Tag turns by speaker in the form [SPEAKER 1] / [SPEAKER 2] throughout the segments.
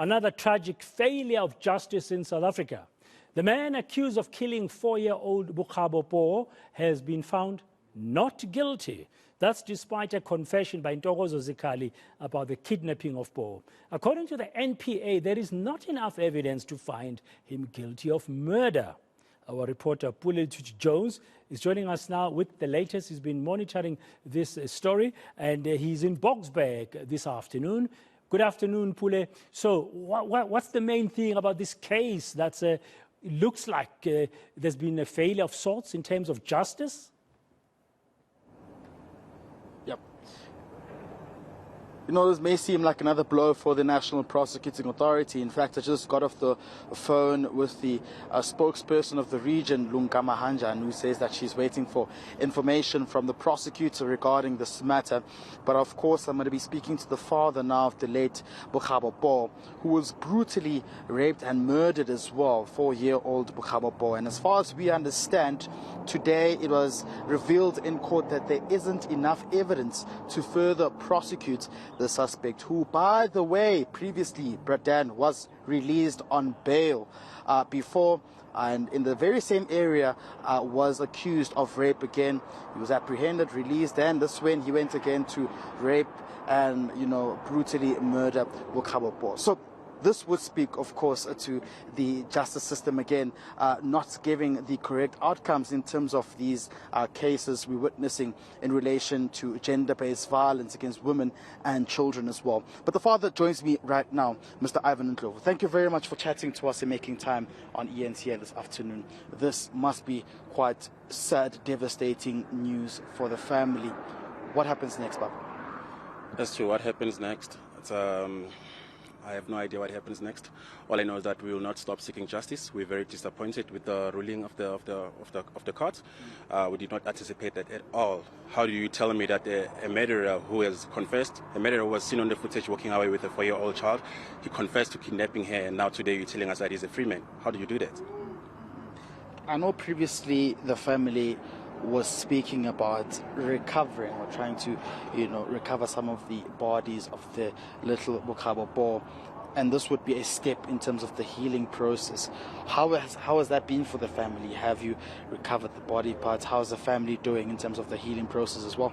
[SPEAKER 1] Another tragic failure of justice in South Africa. The man accused of killing 4-year-old Bokgabo Poo has been found not guilty. That's despite a confession by Ntokozo Zikhali about the kidnapping of Poo. According to the NPA, there is not enough evidence to find him guilty of murder. Our reporter Pule Letshwiti-Jones is joining us now with the latest. He's been monitoring this story, and he's in Boksburg this afternoon. Good afternoon, Pule. So what's the main thing about this case that it looks like there's been a failure of sorts in terms of justice?
[SPEAKER 2] Yep. You know, this may seem like another blow for the National Prosecuting Authority. In fact, I just got off the phone with the spokesperson of the region, Lunga Mahanjan, who says that she's waiting for information from the prosecutor regarding this matter. But of course, I'm going to be speaking to the father now of the late Bokgabo Poo, who was brutally raped and murdered as well, 4-year-old Bokgabo Poo. And as far as we understand, today it was revealed in court that there isn't enough evidence to further prosecute the suspect, who, by the way, previously, Bradan, was released on bail before, and in the very same area was accused of rape again. He was apprehended, released, and this when he went again to rape and, you know, brutally murder Bokgabo Poo. So this would speak, of course, to the justice system again, not giving the correct outcomes in terms of these cases we're witnessing in relation to gender-based violence against women and children as well. But the father joins me right now, Mr. Ivan Ndlovu. Thank you very much for chatting to us and making time on eNCA this afternoon. This must be quite sad, devastating news for the family. What happens next, Papa?
[SPEAKER 3] That's true. What happens next? I have no idea what happens next. All I know is that we will not stop seeking justice. We're very disappointed with the ruling of the court. We did not anticipate that at all. How do you tell me that a murderer who has confessed, a murderer who was seen on the footage walking away with a 4-year-old child, he confessed to kidnapping her, and now today you're telling us that he's a free man? How do you do that?
[SPEAKER 2] I know previously the family was speaking about recovering or trying to, you know, recover some of the bodies of the little Bokgabo Poo, and this would be a step in terms of the healing process. How has that been for the family? Have you recovered the body parts? How's the family doing in terms of the healing process as well?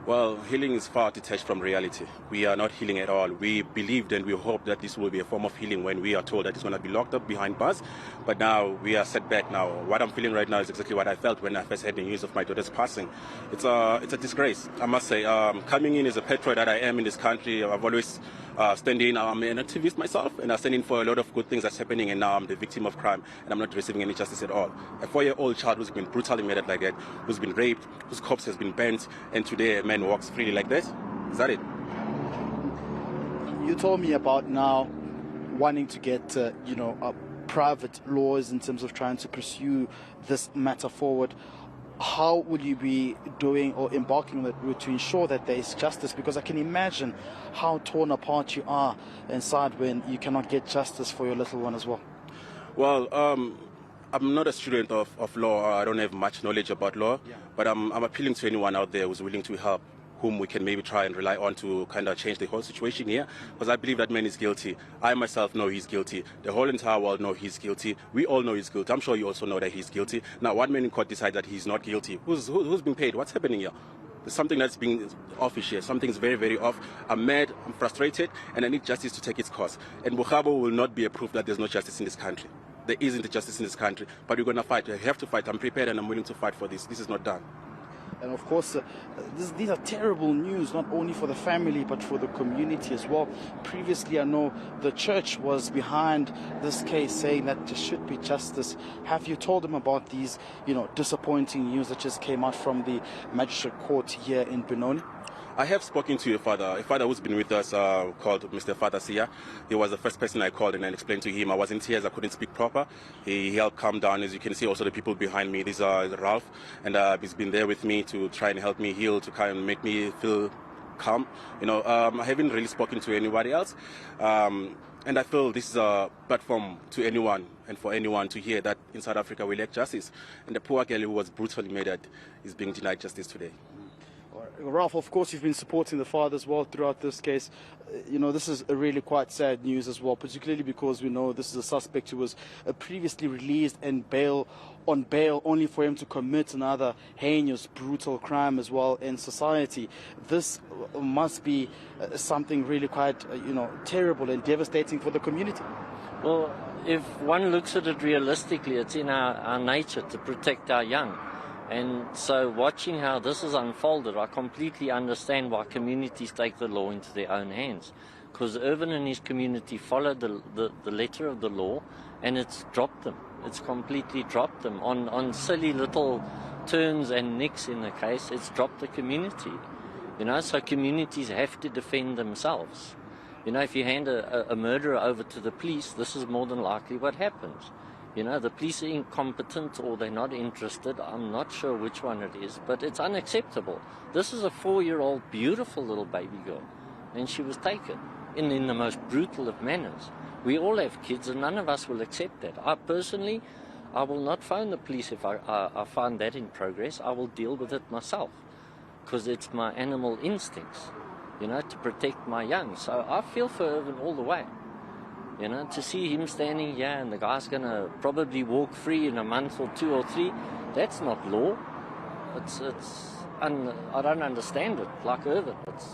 [SPEAKER 3] Well, healing is far detached from reality. We are not healing at all. We believed and we hope that this will be a form of healing when we are told that it's going to be locked up behind bars. But now we are set back now. What I'm feeling right now is exactly what I felt when I first had the news of my daughter's passing. It's a disgrace, I must say. Coming in as a patriot that I am in this country, I've always standing. I'm an activist myself, and I'm standing for a lot of good things that's happening, and now I'm the victim of crime, and I'm not receiving any justice at all. A 4-year-old child who's been brutally murdered like that, who's been raped, whose corpse has been burnt, and today a man walks freely like that? Is that it?
[SPEAKER 2] You told me about now wanting to get, private laws in terms of trying to pursue this matter forward. How will you be doing or embarking on that route to ensure that there is justice? Because I can imagine how torn apart you are inside when you cannot get justice for your little one as well.
[SPEAKER 3] Well, I'm not a student of law. I don't have much knowledge about law, but I'm appealing to anyone out there who's willing to help, whom we can maybe try and rely on to kind of change the whole situation here, because I believe that man is guilty. I myself know he's guilty. The whole entire world know he's guilty. We all know he's guilty. I'm sure you also know that he's guilty. Now, one man in court decides that he's not guilty. Who's being paid? What's happening here? There's something that's being offish here. Something's very, very off. I'm mad, I'm frustrated, and I need justice to take its course. And Bokgabo will not be a proof that there's no justice in this country. There isn't justice in this country, but we're going to fight. We have to fight. I'm prepared and I'm willing to fight for this. This is not done.
[SPEAKER 2] And of course, these are terrible news, not only for the family, but for the community as well. Previously, I know the church was behind this case, saying that there should be justice. Have you told them about these, disappointing news that just came out from the magistrate court here in Benoni?
[SPEAKER 3] I have spoken to a father who's been with us, called Mr. Father Sia. He was the first person I called and I explained to him. I was in tears, I couldn't speak proper. He helped calm down. As you can see, also the people behind me, these are Ralph, and he's been there with me to try and help me heal, to kind of make me feel calm. I haven't really spoken to anybody else. And I feel this is a platform to anyone and for anyone to hear that in South Africa we lack justice. And the poor girl who was brutally murdered is being denied justice today.
[SPEAKER 2] Ralph, of course, you've been supporting the father as well throughout this case. This is a really quite sad news as well, particularly because we know this is a suspect who was previously released on bail only for him to commit another heinous, brutal crime as well in society. This must be something really quite, terrible and devastating for the community.
[SPEAKER 4] Well, if one looks at it realistically, it's in our nature to protect our young. And so watching how this is unfolded, I completely understand why communities take the law into their own hands. Because Irvin and his community followed the letter of the law, and it's dropped them. It's completely dropped them. On silly little turns and nicks in the case, it's dropped the community. So communities have to defend themselves. If you hand a murderer over to the police, this is more than likely what happens. The police are incompetent or they're not interested. I'm not sure which one it is, but it's unacceptable. This is a 4-year-old, beautiful little baby girl, and she was taken in the most brutal of manners. We all have kids, and none of us will accept that. I personally will not phone the police if I find that in progress. I will deal with it myself, because it's my animal instincts, to protect my young. So I feel for Irvin all the way. To see him standing here and the guy's going to probably walk free in a month or 2 or 3, that's not law. I don't understand it, like Irvin. It's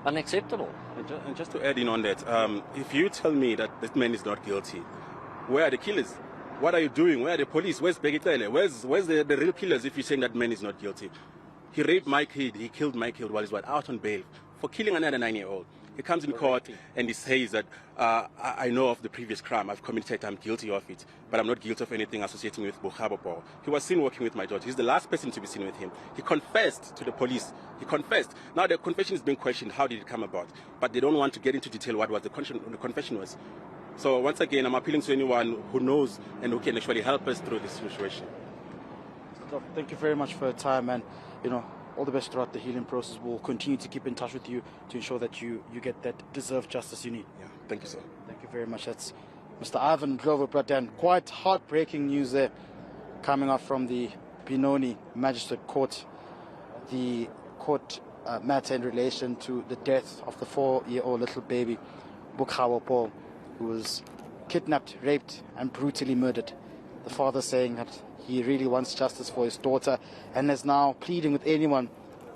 [SPEAKER 4] unacceptable.
[SPEAKER 3] And just to add in on that, if you tell me that this man is not guilty, where are the killers? What are you doing? Where are the police? Where's Begitele? Where's the real killers if you're saying that man is not guilty? He raped my kid, he killed my kid while he's out on bail for killing another 9-year-old. He comes in court and he says that I know of the previous crime I've committed, I'm guilty of it, but I'm not guilty of anything associating with Bokgabo Poo. He was seen working with my daughter. He's the last person to be seen with him. He confessed to the police. He confessed. Now the confession is being questioned. How did it come about? But they don't want to get into detail what was the confession was. So once again, I'm appealing to anyone who knows and who can actually help us through this situation.
[SPEAKER 2] Thank you very much for your time, and all the best throughout the healing process. We'll continue to keep in touch with you to ensure that you get that deserved justice you need.
[SPEAKER 3] Yeah, thank you, sir.
[SPEAKER 2] Thank you very much. That's Mr. Ivan Glover-Bradan. Quite heartbreaking news there coming up from the Benoni Magistrate Court. The court matter in relation to the death of the 4-year-old little baby, Bokgabo Poo, who was kidnapped, raped, and brutally murdered. The father saying that he really wants justice for his daughter and is now pleading with anyone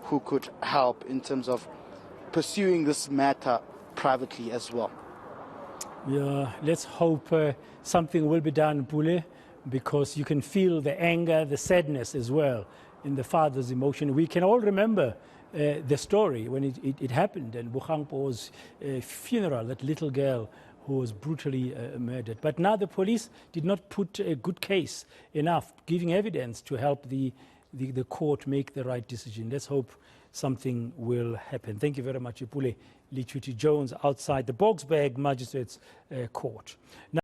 [SPEAKER 2] who could help in terms of pursuing this matter privately as well.
[SPEAKER 1] Yeah, let's hope something will be done, Pule, because you can feel the anger, the sadness as well in the father's emotion. We can all remember the story when it happened, and Bokgabo Poo's funeral, that little girl who was brutally murdered. But now the police did not put a good case enough, giving evidence to help the court make the right decision. Let's hope something will happen. Thank you very much, Pule Letshwiti-Jones, outside the Boksburg Magistrates Court. Now,